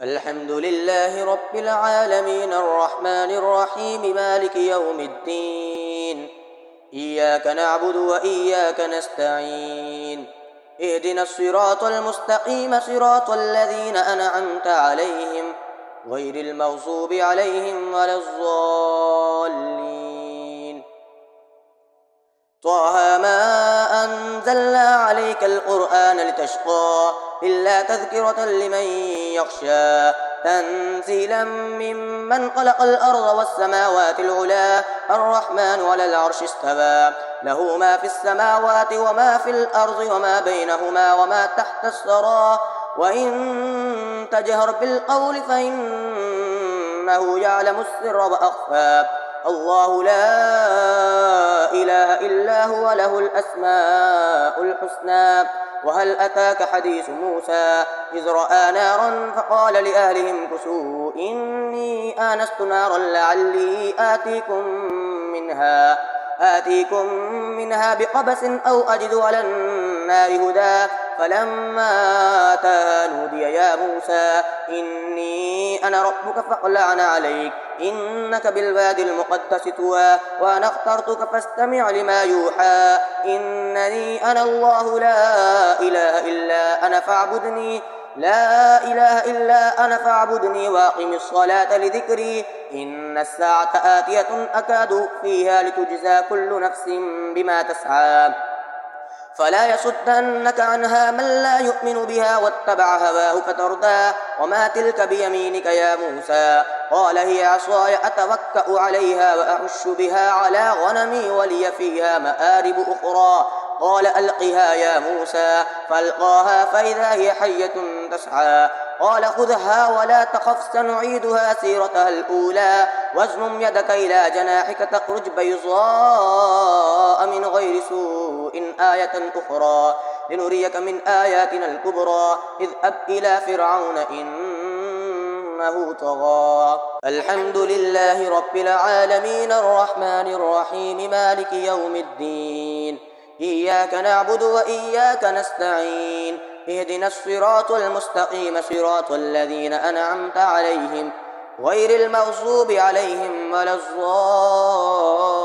الحمد لله رب العالمين الرحمن الرحيم مالك يوم الدين. إياك نعبد وإياك نستعين. اهدنا الصراط المستقيم صراط الذين أنعمت عليهم غير المغضوب عليهم ولا الضالين. طه ما أنزلنا عليك القرآن لتشقى إلا تذكرة لمن يخشى تنزيلا ممن خلق الأرض والسماوات العلى الرحمن على العرش استوى له ما في السماوات وما في الأرض وما بينهما وما تحت الثرى وإن تجهر بالقول فإنه يعلم السر وأخفى الله لا إله إلا هو له الأسماء الحسنى. وهل أتاك حديث موسى إذ رأى نارا فقال لأهلهم كثوا إني آنست نارا لعلي آتيكم منها بقبس أو أجد على النار هدى فلما أتاها نودي يا موسى إني أنا ربك فاخلع عليك إنك بالوادي المقدس طوى وأنا اخترتك فاستمع لما يوحى إنني أنا الله لا إله إلا أنا فاعبدني وأقم الصلاة لذكري إن الساعة آتية أكاد فيها لتجزى كل نفس بما تسعى فلا يصدنك عنها من لا يؤمن بها واتبع هواه فتردى وما تلك بيمينك يا موسى قال هي عصاي أتوكأ عليها وأعش بها على غنمي ولي فيها مآرب أخرى قال ألقها يا موسى فألقاها فإذا هي حية تسعى قال خذها ولا تخف سنعيدها سيرتها الأولى واضمم يدك إلى جناحك تخرج بيضاء من غير سوء آية أخرى لنريك من آياتنا الكبرى اذهب إلى فرعون إنه طغى. الحمد لله رب العالمين الرحمن الرحيم مالك يوم الدين. إياك نعبد وإياك نستعين اهدنا الصراط المستقيم صراط الذين أنعمت عليهم غير المغضوب عليهم ولا الضالين.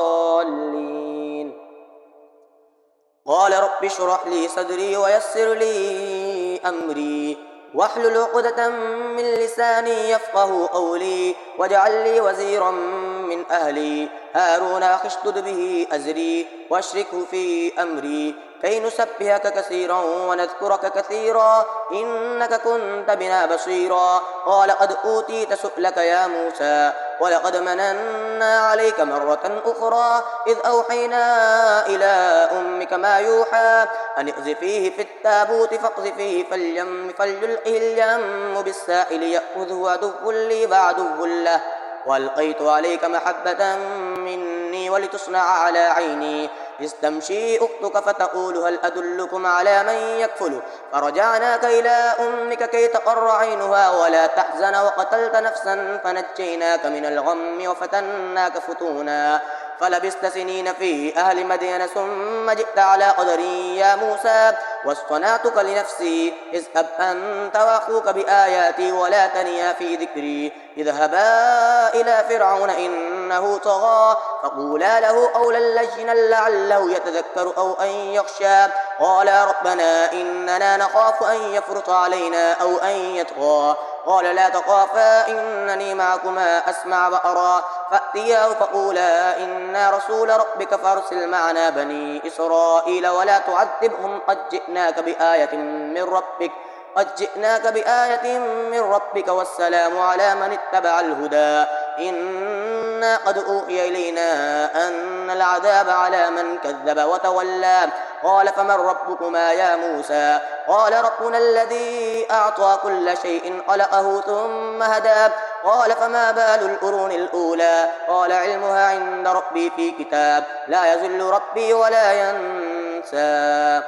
قال رب اشرح لي صدري ويسر لي أمري واحلل عقدة من لساني يفقه قولي واجعل لي وزيرا من أهلي هارون أخي اشدد به أزري واشركه في أمري كي نسبحك كثيرا ونذكرك كثيرا إنك كنت بنا بصيرا قال قد أوتيت سؤلك يا موسى ولقد مننا عليك مرة أخرى إذ أوحينا إلى أمك ما يوحى أن اقذفيه في التابوت فاقذفيه فليلقه اليم بالساحل يأخذه عدو لي وعدو له وألقيت عليك محبة مني ولتصنع على عيني إذ تمشي أختك فتقول هل أدلكم على من يكفله فرجعناك إلى أمك كي تقر عينها ولا تحزن وقتلت نفسا فنجيناك من الغم وفتناك فتونا فلبست سنين في أهل مدين ثم جئت على قدري يا موسى واصطنعتك لنفسي اذهب أنت وأخوك بآياتي ولا تنيا في ذكري اذهبا إلى فرعون إنه طغى فقولا له قولا لينا لعله يتذكر أو أن يخشى قالا ربنا إننا نخاف أن يفرط علينا أو أن يطغى قال لا تخافا إنني معكما أسمع وأرى فأتياه فقولا إنا رسول ربك فارسل معنا بني إسرائيل ولا تعذبهم قد جئناك بآية من ربك والسلام على من اتبع الهدى إنا قد أوحي إلينا أن العذاب على من كذب وتولى قال فمن ربكما يا موسى قال ربنا الذي أعطى كل شيء خلقه ثم هدى قال فما بال القرون الأولى قال علمها عند ربي في كتاب لا يزل ربي ولا ينسى.